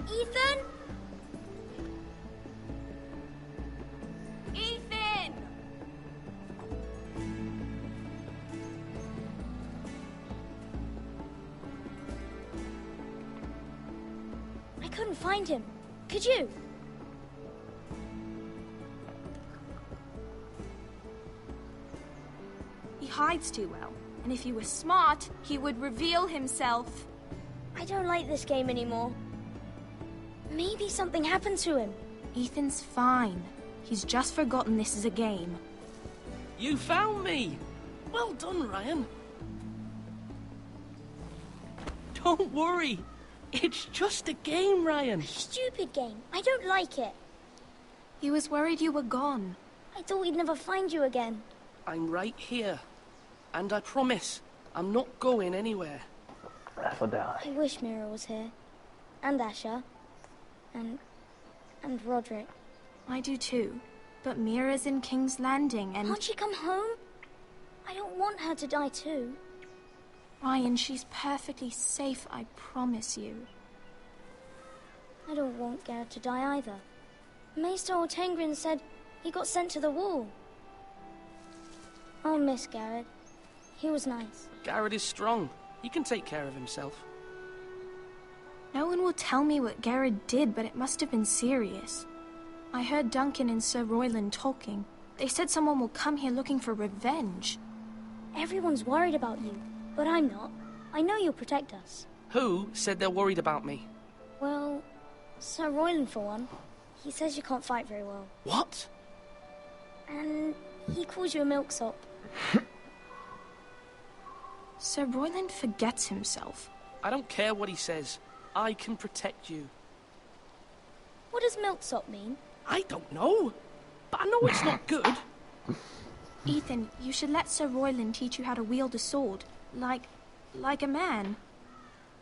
Ethan? Ethan! I couldn't find him. Could you? He hides too well, and if he were smart, he would reveal himself. I don't like this game anymore. Maybe something happened to him. Ethan's fine. He's just forgotten this is a game. You found me! Well done, Ryan. Don't worry. It's just a game, Ryan. A stupid game. I don't like it. He was worried you were gone. I thought we'd never find you again. I'm right here. And I promise, I'm not going anywhere. I wish Mira was here. And Asher. And Roderick. I do too. But Mira's in King's Landing and... Can't she come home? I don't want her to die too. Ryan, she's perfectly safe, I promise you. I don't want Garrett to die either. Maester Ortengrin said he got sent to the wall. I'll miss Garrett. He was nice. Garrett is strong. He can take care of himself. No one will tell me what Garrett did, but it must have been serious. I heard Duncan and Sir Royland talking. They said someone will come here looking for revenge. Everyone's worried about you, but I'm not. I know you'll protect us. Who said they're worried about me? Well, Sir Royland for one. He says you can't fight very well. What? And he calls you a milksop. Sir Royland forgets himself. I don't care what he says. I can protect you. What does milksop mean? I don't know. But I know it's not good. Ethan, you should let Sir Royland teach you how to wield a sword. Like a man.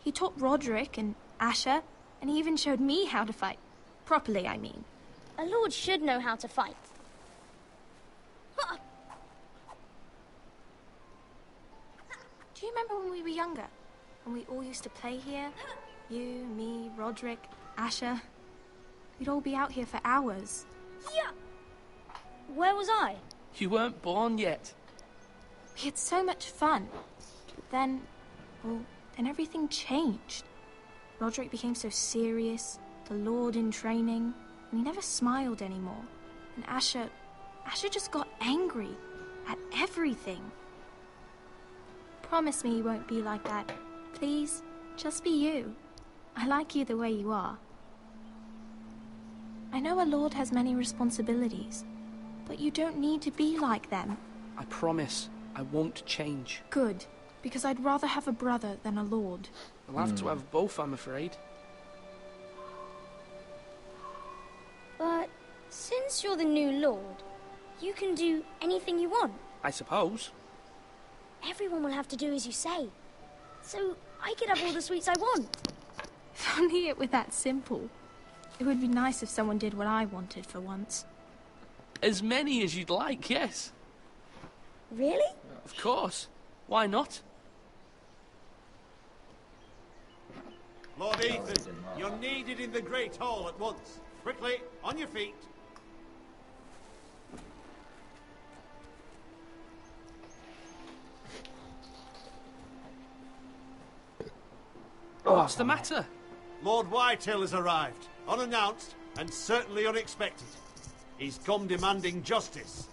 He taught Roderick and Asher, and he even showed me how to fight. Properly, I mean. A lord should know how to fight. Do you remember when we were younger? When we all used to play here? You, me, Roderick, Asher. We'd all be out here for hours. Yeah. Where was I? You weren't born yet. We had so much fun. Then everything changed. Roderick became so serious, the Lord in training, and he never smiled anymore. And Asher just got angry at everything. Promise me you won't be like that. Please, just be you. I like you the way you are. I know a lord has many responsibilities, but you don't need to be like them. I promise I won't change. Good, because I'd rather have a brother than a lord. I'll have to have both, I'm afraid. But since you're the new lord, you can do anything you want. I suppose. Everyone will have to do as you say. So I could have all the sweets I want. If only it were that simple. It would be nice if someone did what I wanted for once. As many as you'd like, yes. Really? Of course. Why not? Lord Ethan, you're needed in the Great Hall at once. Quickly, on your feet. What's the matter? Lord Whitetail has arrived, unannounced and certainly unexpected. He's come demanding justice.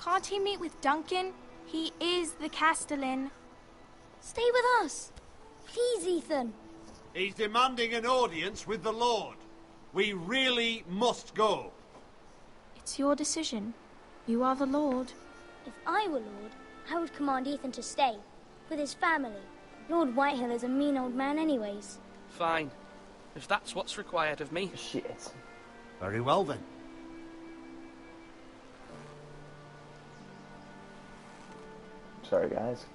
Can't he meet with Duncan? He is the Castellan. Stay with us. Please, Ethan. He's demanding an audience with the Lord. We really must go. It's your decision. You are the Lord. If I were Lord, I would command Ethan to stay, with his family. Lord Whitehill is a mean old man anyways. Fine. If that's what's required of me. Shit. Very well then. Sorry, guys.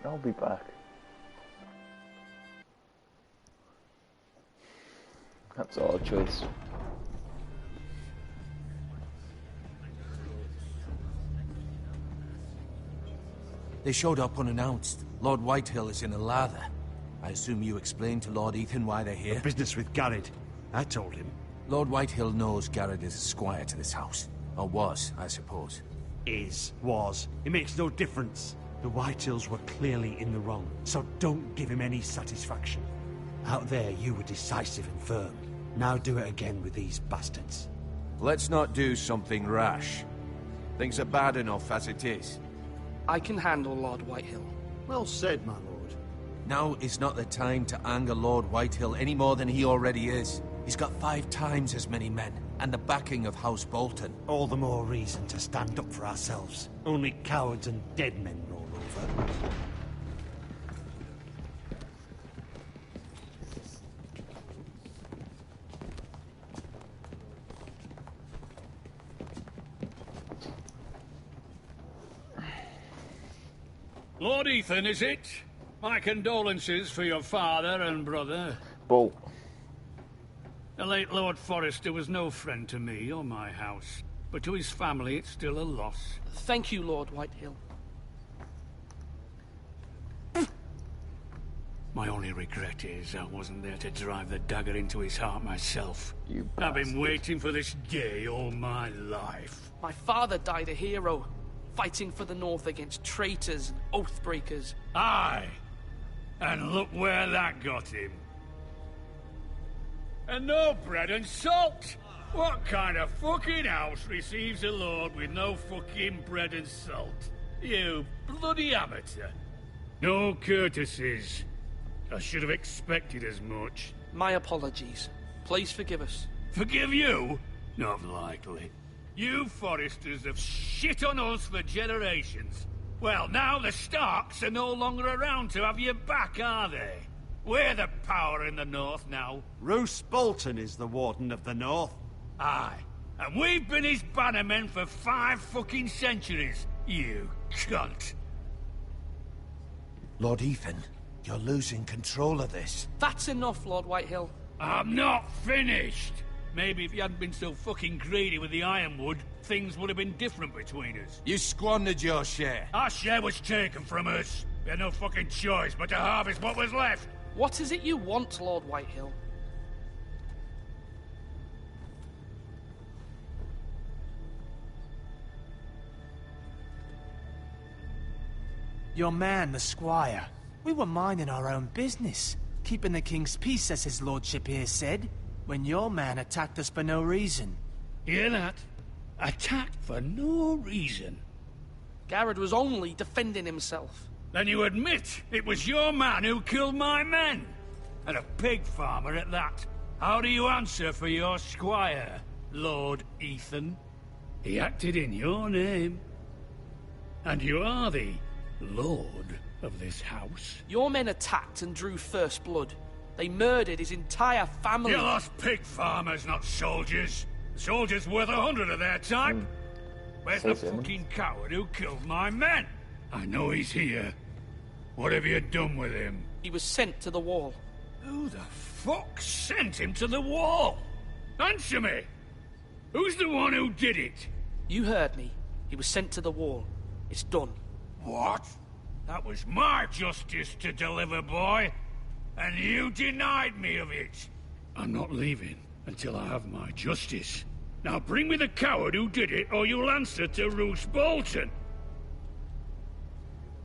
I'll be back. That's our choice. They showed up unannounced. Lord Whitehill is in a lather. I assume you explained to Lord Ethan why they're here? The business with Garrett. I told him. Lord Whitehill knows Garrett is a squire to this house. Or was, I suppose. Was. It makes no difference. The Whitehills were clearly in the wrong, so don't give him any satisfaction. Out there, you were decisive and firm. Now do it again with these bastards. Let's not do something rash. Things are bad enough as it is. I can handle Lord Whitehill. Well said, my lord. Now is not the time to anger Lord Whitehill any more than he already is. He's got 5 times as many men, and the backing of House Bolton. All the more reason to stand up for ourselves. Only cowards and dead men roll over. Lord Ethan, is it? My condolences for your father and brother. Bull. The late Lord Forrester was no friend to me or my house, but to his family it's still a loss. Thank you, Lord Whitehill. My only regret is I wasn't there to drive the dagger into his heart myself. You I've been bastard. waiting for this day all my life. My father died a hero, fighting for the North against traitors and oath-breakers. Aye, and look where that got him. And no bread and salt! What kind of fucking house receives a lord with no fucking bread and salt? You bloody amateur. No courtesies. I should have expected as much. My apologies. Please forgive us. Forgive you? Not likely. You Forresters have shit on us for generations. Well, now the Starks are no longer around to have your back, are they? We're the power in the North now. Roose Bolton is the Warden of the North. Aye. And we've been his bannermen for 5 fucking centuries, you cunt. Lord Ethan, you're losing control of this. That's enough, Lord Whitehill. I'm not finished. Maybe if you hadn't been so fucking greedy with the ironwood, things would have been different between us. You squandered your share. Our share was taken from us. We had no fucking choice but to harvest what was left. What is it you want, Lord Whitehill? Your man, the squire. We were minding our own business, keeping the king's peace, as his lordship here said, when your man attacked us for no reason. Hear that? Attacked for no reason. Garrett was only defending himself. Then you admit it was your man who killed my men? And a pig farmer at that. How do you answer for your squire, Lord Ethan? He acted in your name. And you are the lord of this house. Your men attacked and drew first blood. They murdered his entire family. You lost pig farmers, not soldiers. The soldiers worth 100 of their type. Where's the fucking coward who killed my men? I know he's here. What have you done with him? He was sent to the wall. Who the fuck sent him to the wall? Answer me! Who's the one who did it? You heard me. He was sent to the wall. It's done. What? That was my justice to deliver, boy. And you denied me of it. I'm not leaving until I have my justice. Now bring me the coward who did it, or you'll answer to Roose Bolton.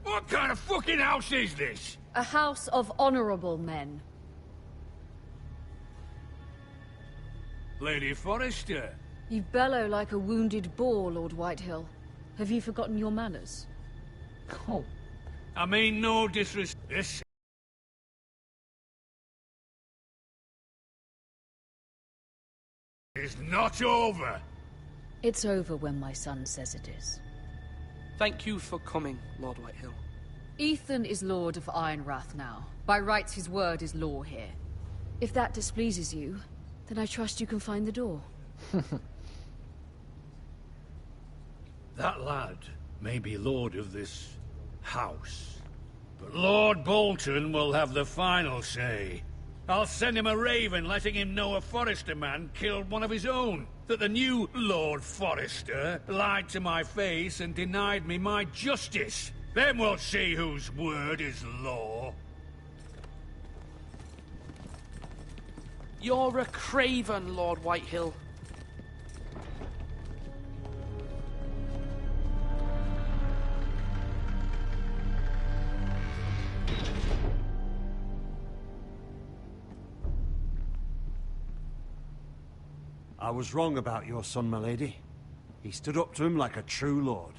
What kind of fucking house is this? A house of honorable men. Lady Forrester. You bellow like a wounded boar, Lord Whitehill. Have you forgotten your manners? Oh. I mean no disrespect. This is not over. It's over when my son says it is. Thank you for coming, Lord Whitehill. Ethan is Lord of Ironrath now. By rights, his word is law here. If that displeases you, then I trust you can find the door. That lad may be lord of this house, but Lord Bolton will have the final say. I'll send him a raven letting him know a Forrester man killed one of his own. That the new Lord Forrester lied to my face and denied me my justice. Then we'll see whose word is law. You're a craven, Lord Whitehill. I was wrong about your son, my lady. He stood up to him like a true lord.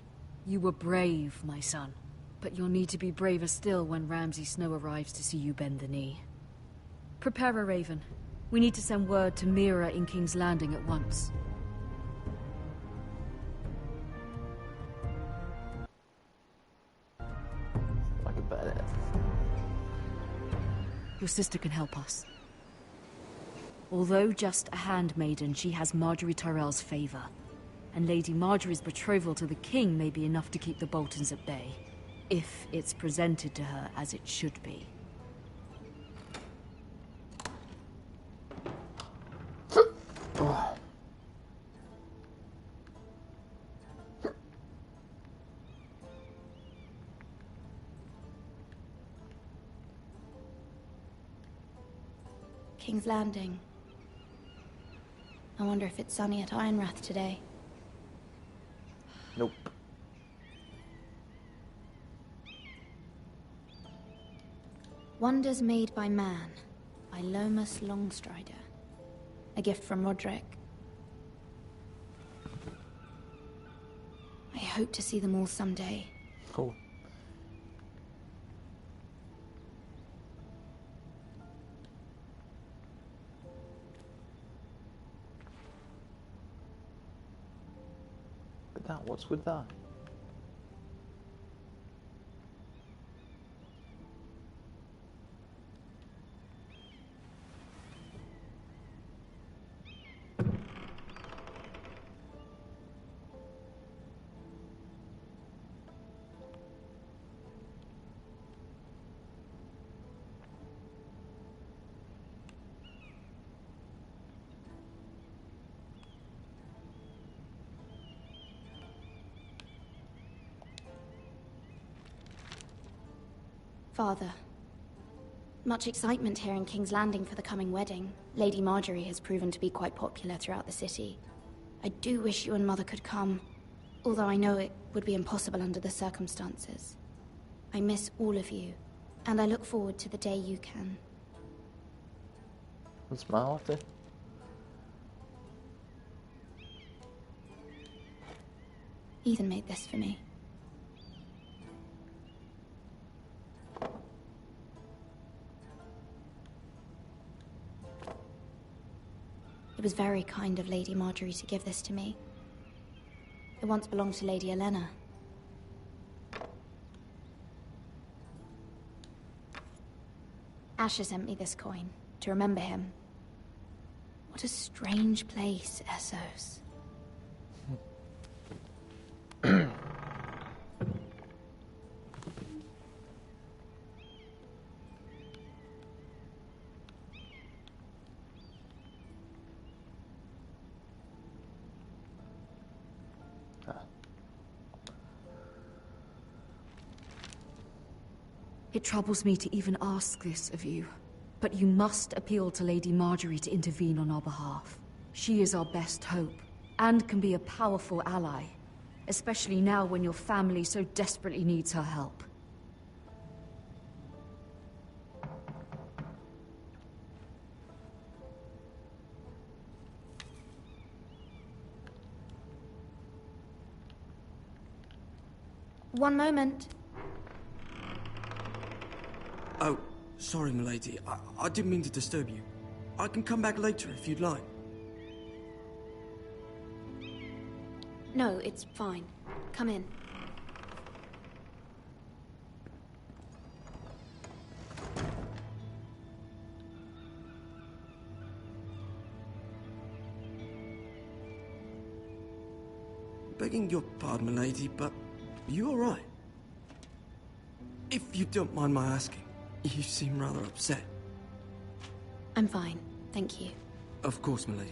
You were brave, my son. But you'll need to be braver still when Ramsay Snow arrives to see you bend the knee. Prepare a raven. We need to send word to Mira in King's Landing at once. Like a badass. Your sister can help us. Although just a handmaiden, she has Marjorie Tyrell's favor. And Lady Marjorie's betrothal to the king may be enough to keep the Boltons at bay. If it's presented to her as it should be. King's Landing. I wonder if it's sunny at Ironrath today. Nope. Wonders Made by Man, by Lomas Longstrider. A gift from Roderick. I hope to see them all someday. Cool. But that, what's with that? Father. Much excitement here in King's Landing for the coming wedding. Lady Marjorie has proven to be quite popular throughout the city. I do wish you and Mother could come, although I know it would be impossible under the circumstances. I miss all of you, and I look forward to the day you can. And smile at it. Ethan made this for me. It was very kind of Lady Marjorie to give this to me. It once belonged to Lady Elena. Asher sent me this coin, to remember him. What a strange place, Essos. It troubles me to even ask this of you, but you must appeal to Lady Marjorie to intervene on our behalf. She is our best hope, and can be a powerful ally, especially now when your family so desperately needs her help. One moment. Oh, sorry, milady. I didn't mean to disturb you. I can come back later if you'd like. No, it's fine. Come in. Begging your pardon, milady, but you all right? If you don't mind my asking, you seem rather upset. I'm fine, thank you. Of course, milady.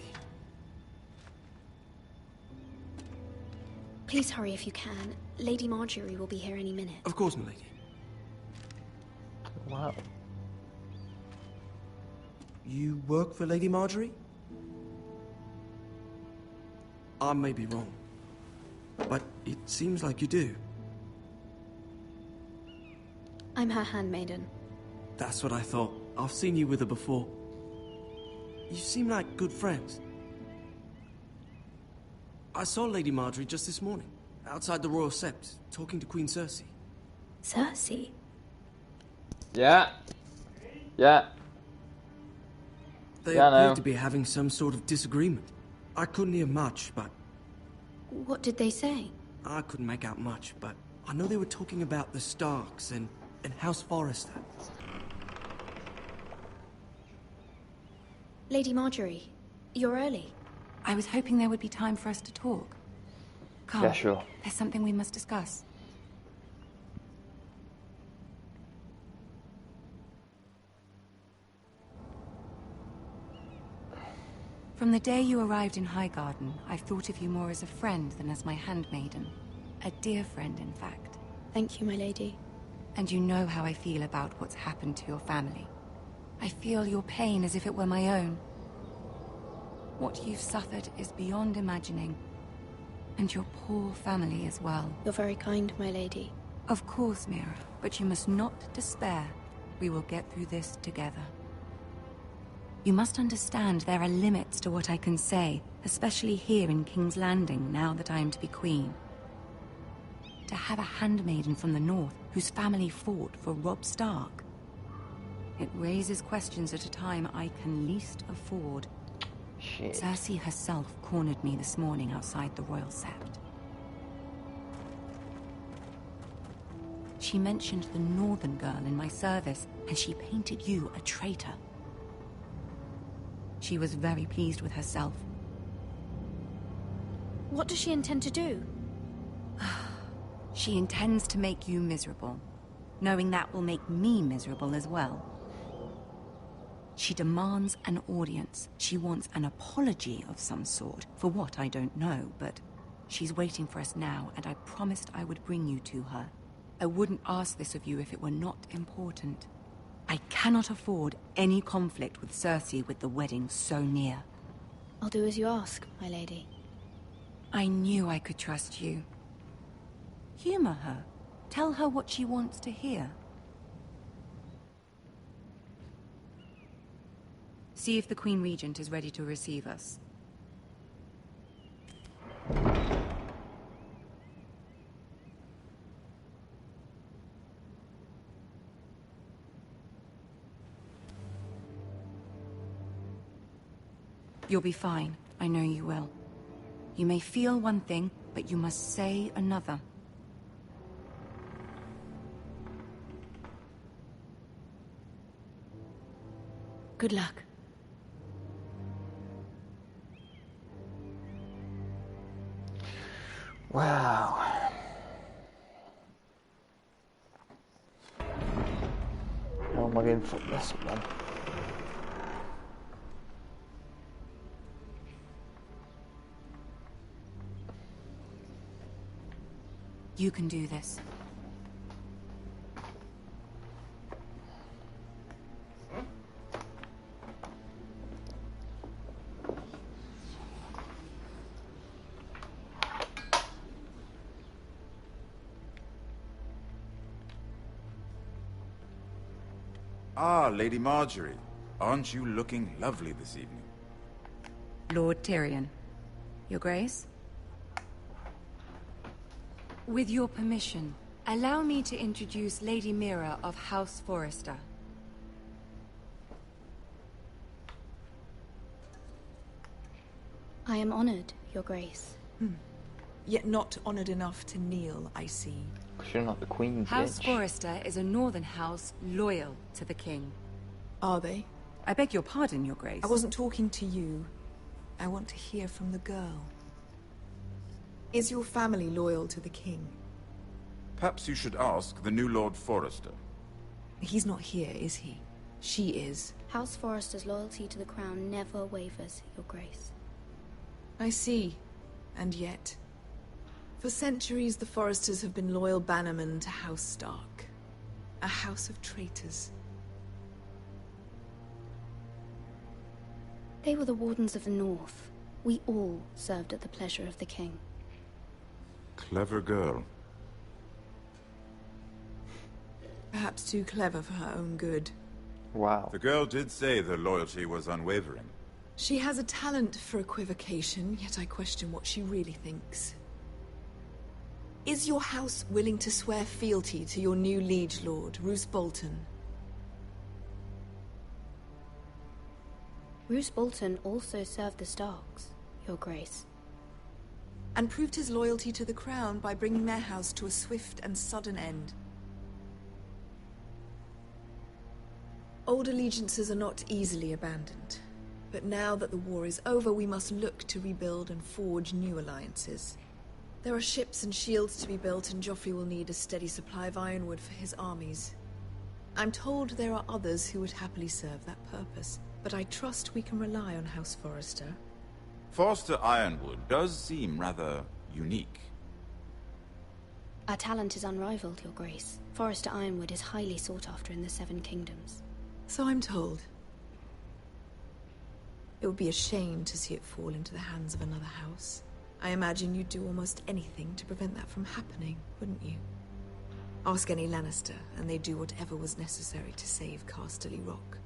Please hurry if you can. Lady Marjorie will be here any minute. Of course, milady. Wow. You work for Lady Marjorie? I may be wrong, but it seems like you do. I'm her handmaiden. That's what I thought. I've seen you with her before. You seem like good friends. I saw Lady Marjorie just this morning, outside the Royal Sept, talking to Queen Cersei. Cersei? Yeah. Yeah. They Yeah, I know. appeared to be having some sort of disagreement. I couldn't hear much, but... What did they say? I couldn't make out much, but I know they were talking about the Starks and House Forrester. Lady Marjorie, you're early. I was hoping there would be time for us to talk. Come. Yeah, sure. There's something we must discuss. From the day you arrived in Highgarden, I've thought of you more as a friend than as my handmaiden. A dear friend, in fact. Thank you, my lady. And you know how I feel about what's happened to your family. I feel your pain as if it were my own. What you've suffered is beyond imagining. And your poor family as well. You're very kind, my lady. Of course, Mira, but you must not despair. We will get through this together. You must understand there are limits to what I can say, especially here in King's Landing, now that I am to be queen. To have a handmaiden from the north whose family fought for Robb Stark. It raises questions at a time I can least afford. Shit. Cersei herself cornered me this morning outside the Royal Sept. She mentioned the northern girl in my service, and she painted you a traitor. She was very pleased with herself. What does she intend to do? She intends to make you miserable, knowing that will make me miserable as well. She demands an audience. She wants an apology of some sort, for what I don't know, but she's waiting for us now, and I promised I would bring you to her. I wouldn't ask this of you if it were not important. I cannot afford any conflict with Cersei with the wedding so near. I'll do as you ask, my lady. I knew I could trust you. Humor her. Tell her what she wants to hear. See if the Queen Regent is ready to receive us. You'll be fine. I know you will. You may feel one thing, but you must say another. Good luck. Wow. How am I going to fuck this up then? You can do this. Ah, Lady Marjorie. Aren't you looking lovely this evening? Lord Tyrion. Your Grace? With your permission, allow me to introduce Lady Mira of House Forrester. I am honored, Your Grace. Yet not honored enough to kneel, I see. You're not the queen, House bitch. Forrester is a northern house loyal to the king. Are they? I beg your pardon, Your Grace. I wasn't talking to you. I want to hear from the girl. Is your family loyal to the king? Perhaps you should ask the new Lord Forrester. He's not here, is he? She is. House Forrester's loyalty to the crown never wavers, Your Grace. I see. And yet... For centuries, the Foresters have been loyal bannermen to House Stark. A house of traitors. They were the Wardens of the North. We all served at the pleasure of the king. Clever girl. Perhaps too clever for her own good. Wow. The girl did say their loyalty was unwavering. She has a talent for equivocation, yet I question what she really thinks. Is your house willing to swear fealty to your new liege lord, Roose Bolton? Roose Bolton also served the Starks, Your Grace. And proved his loyalty to the crown by bringing their house to a swift and sudden end. Old allegiances are not easily abandoned. But now that the war is over, we must look to rebuild and forge new alliances. There are ships and shields to be built, and Joffrey will need a steady supply of ironwood for his armies. I'm told there are others who would happily serve that purpose, but I trust we can rely on House Forrester. Forster Ironwood does seem rather unique. Our talent is unrivaled, Your Grace. Forrester Ironwood is highly sought after in the Seven Kingdoms. So I'm told. It would be a shame to see it fall into the hands of another house. I imagine you'd do almost anything to prevent that from happening, wouldn't you? Ask any Lannister, and they'd do whatever was necessary to save Casterly Rock.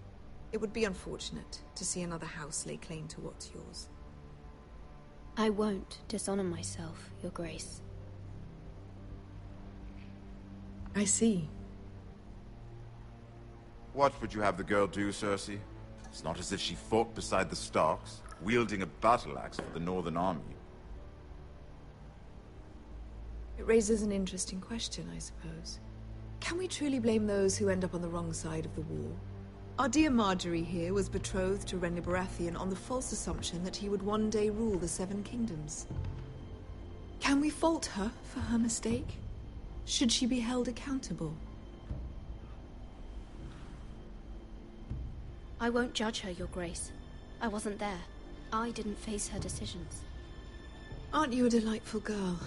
It would be unfortunate to see another house lay claim to what's yours. I won't dishonor myself, Your Grace. I see. What would you have the girl do, Cersei? It's not as if she fought beside the Starks, wielding a battle axe for the Northern Army. It raises an interesting question, I suppose. Can we truly blame those who end up on the wrong side of the war? Our dear Marjorie here was betrothed to Renly Baratheon on the false assumption that he would one day rule the Seven Kingdoms. Can we fault her for her mistake? Should she be held accountable? I won't judge her, Your Grace. I wasn't there. I didn't face her decisions. Aren't you a delightful girl?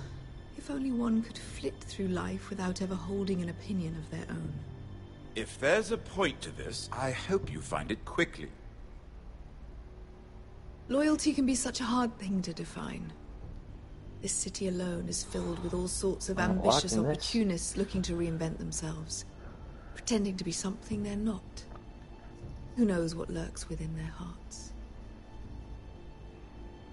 If only one could flit through life without ever holding an opinion of their own. If there's a point to this, I hope you find it quickly. Loyalty can be such a hard thing to define. This city alone is filled with all sorts of ambitious opportunists looking to reinvent themselves, pretending to be something they're not. Who knows what lurks within their hearts?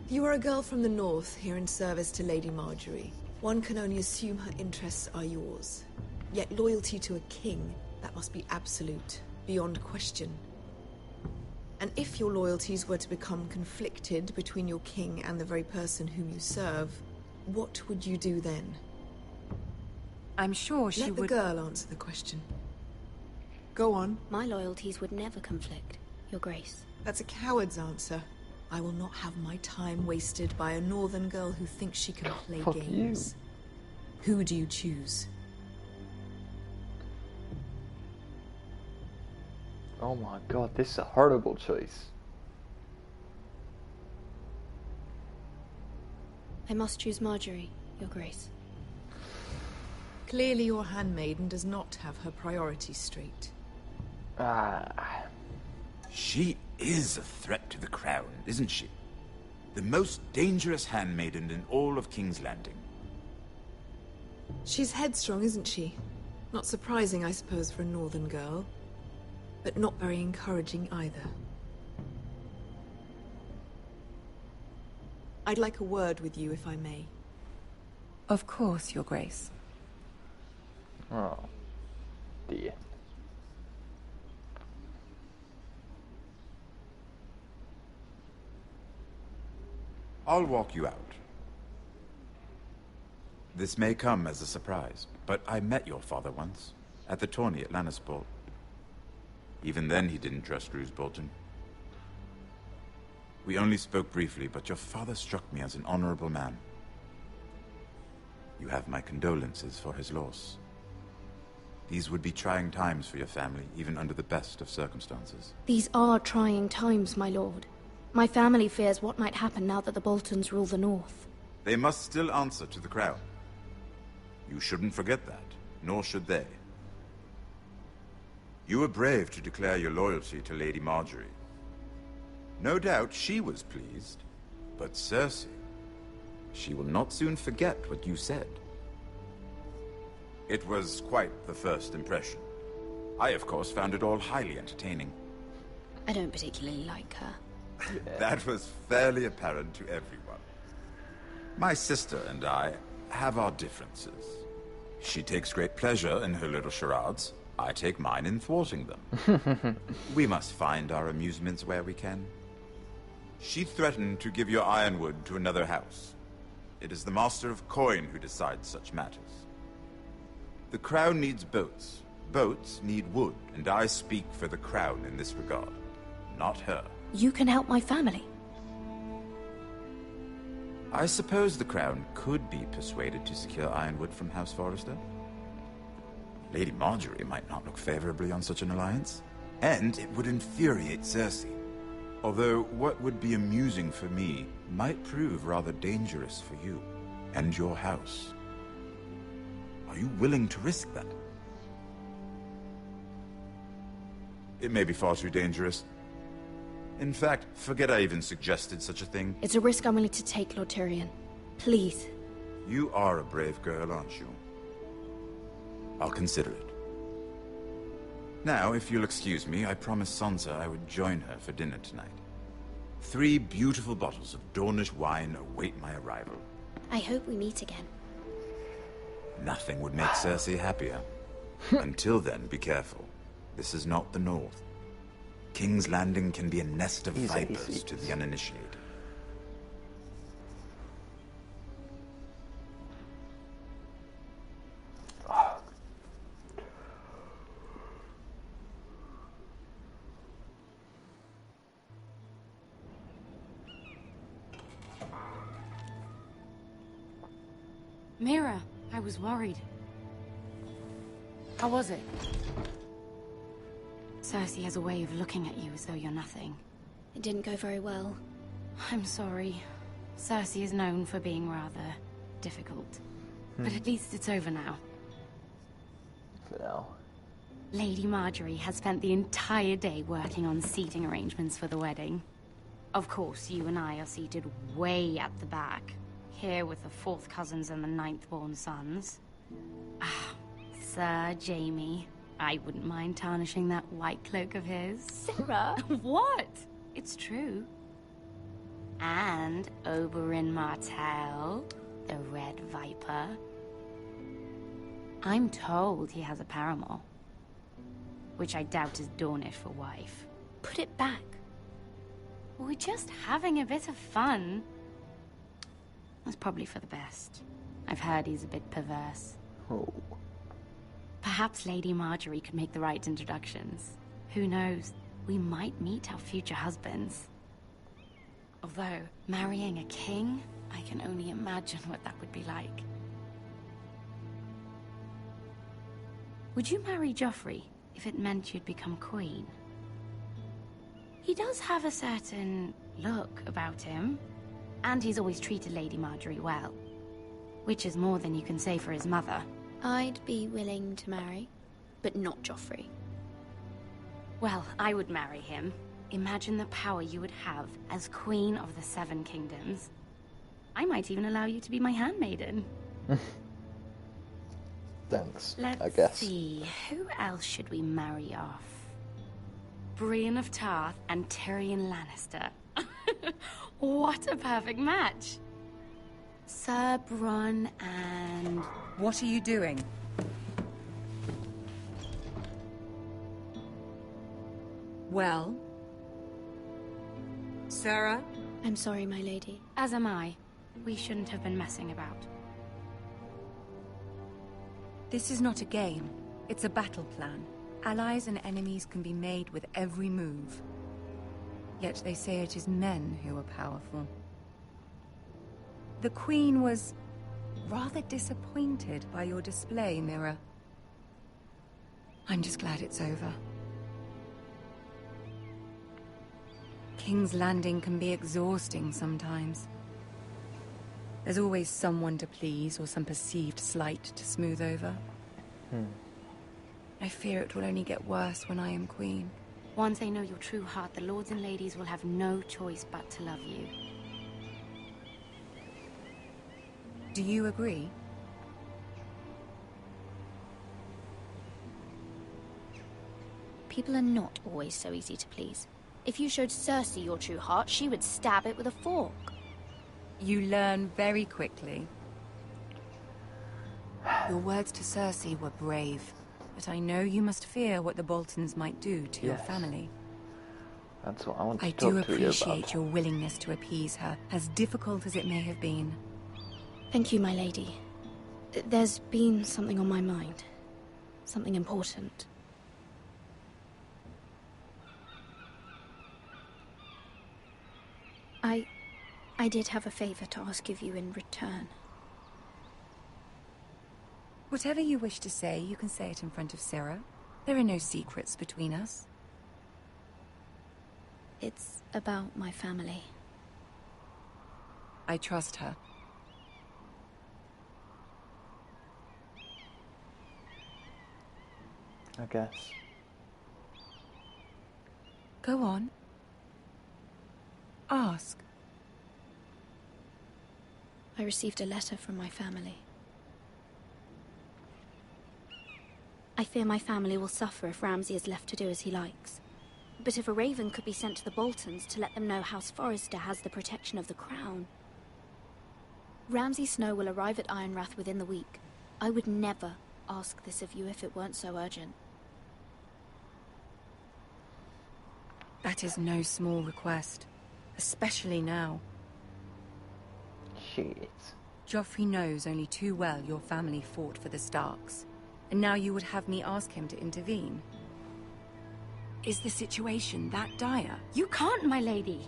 You are a girl from the north, here in service to Lady Marjorie. One can only assume her interests are yours. Yet loyalty to a king, that must be absolute, beyond question. And if your loyalties were to become conflicted between your king and the very person whom you serve, what would you do then? I'm sure she would... Let the girl answer the question. Go on. My loyalties would never conflict, Your Grace. That's a coward's answer. I will not have my time wasted by a northern girl who thinks she can play games. Who do you choose? Oh my god, this is a horrible choice. I must choose Marjorie, Your Grace. Clearly your handmaiden does not have her priorities straight. She is a threat to the crown, isn't she? The most dangerous handmaiden in all of King's Landing. She's headstrong, isn't she? Not surprising, I suppose, for a northern girl. But not very encouraging either. I'd like a word with you, if I may. Of course, Your Grace. Oh, dear. I'll walk you out. This may come as a surprise, but I met your father once, at the tourney at Lannisport. Even then he didn't trust Roose Bolton. We only spoke briefly, but your father struck me as an honorable man. You have my condolences for his loss. These would be trying times for your family, even under the best of circumstances. These are trying times, my lord. My family fears what might happen now that the Boltons rule the north. They must still answer to the crown. You shouldn't forget that, nor should they. You were brave to declare your loyalty to Lady Marjorie. No doubt she was pleased, but Cersei, she will not soon forget what you said. It was quite the first impression. I, of course, found it all highly entertaining. I don't particularly like her. That was fairly apparent to everyone. My sister and I have our differences. She takes great pleasure in her little charades. I take mine in thwarting them. We must find our amusements where we can. She threatened to give your ironwood to another house. It is the Master of Coin who decides such matters. The Crown needs boats. Boats need wood, and I speak for the Crown in this regard, not her. You can help my family. I suppose the Crown could be persuaded to secure ironwood from House Forrester. Lady Marjorie might not look favorably on such an alliance, and it would infuriate Cersei. Although what would be amusing for me might prove rather dangerous for you and your house. Are you willing to risk that? It may be far too dangerous. In fact, forget I even suggested such a thing. It's a risk I'm willing to take, Lord Tyrion. Please. You are a brave girl, aren't you? I'll consider it. Now, if you'll excuse me, I promised Sansa I would join her for dinner tonight. 3 beautiful bottles of Dornish wine await my arrival. I hope we meet again. Nothing would make Cersei happier. Until then, be careful. This is not the North. King's Landing can be a nest of vipers to the uninitiated. Mira, I was worried. How was it? Cersei has a way of looking at you as though you're nothing. It didn't go very well. I'm sorry. Cersei is known for being rather difficult. But at least it's over now. For now. Lady Marjorie has spent the entire day working on seating arrangements for the wedding. Of course, you and I are seated way at the back. Here with the 4th cousins and the 9th-born sons. Ah, Sir Jaime. I wouldn't mind tarnishing that white cloak of his. Sarah! What? It's true. And Oberyn Martell, the Red Viper. I'm told he has a paramour. Which I doubt is Dornish for wife. Put it back. We're just having a bit of fun. That's probably for the best. I've heard he's a bit perverse. Oh. Perhaps Lady Marjorie could make the right introductions. Who knows? We might meet our future husbands. Although, marrying a king, I can only imagine what that would be like. Would you marry Joffrey if it meant you'd become queen? He does have a certain look about him. And he's always treated Lady Marjorie well. Which is more than you can say for his mother. I'd be willing to marry, but not Joffrey. Well, I would marry him. Imagine the power you would have as Queen of the 7 Kingdoms. I might even allow you to be my handmaiden. Thanks, Let's I guess. see, who else should we marry off? Brienne of Tarth and Tyrion Lannister. What a perfect match! Sir Bronn and... What are you doing? Well? Sarah? I'm sorry, my lady. As am I. We shouldn't have been messing about. This is not a game. It's a battle plan. Allies and enemies can be made with every move. Yet they say it is men who are powerful. The Queen was rather disappointed by your display, Mira. I'm just glad it's over. King's Landing can be exhausting sometimes. There's always someone to please or some perceived slight to smooth over. I fear it will only get worse when I am queen. Once they know your true heart, the lords and ladies will have no choice but to love you. Do you agree? People are not always so easy to please. If you showed Cersei your true heart, she would stab it with a fork. You learn very quickly. Your words to Cersei were brave, but I know you must fear what the Boltons might do to your family. That's what I want to I talk do to you appreciate about. your willingness to appease her, as difficult as it may have been. Thank you, my lady. There's been something on my mind. Something important. I did have a favor to ask of you in return. Whatever you wish to say, you can say it in front of Sarah. There are no secrets between us. It's about my family. I trust her. I guess. Go on. Ask. I received a letter from my family. I fear my family will suffer if Ramsay is left to do as he likes. But if a raven could be sent to the Boltons to let them know House Forrester has the protection of the crown. Ramsay Snow will arrive at Ironrath within the week. I would never ask this of you if it weren't so urgent. That is no small request, especially now. Shit. Joffrey knows only too well your family fought for the Starks, and now you would have me ask him to intervene. Is the situation that dire? You can't, my lady.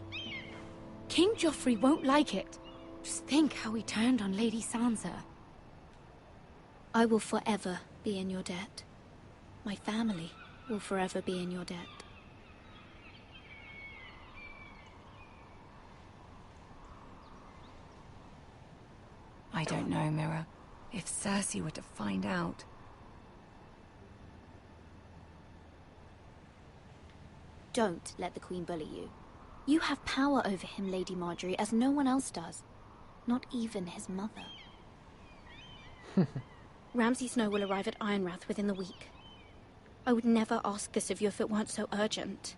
King Joffrey won't like it. Just think how he turned on Lady Sansa. I will forever be in your debt. My family will forever be in your debt. I don't know, Mira. If Cersei were to find out... Don't let the Queen bully you. You have power over him, Lady Marjorie, as no one else does. Not even his mother. Ramsay Snow will arrive at Ironrath within the week. I would never ask this of you if it weren't so urgent.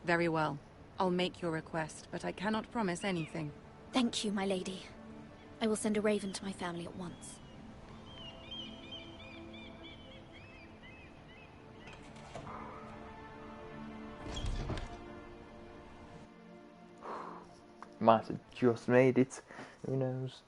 Very well. I'll make your request, but I cannot promise anything. Thank you, my lady. I will send a raven to my family at once. Might have just made it. Who knows?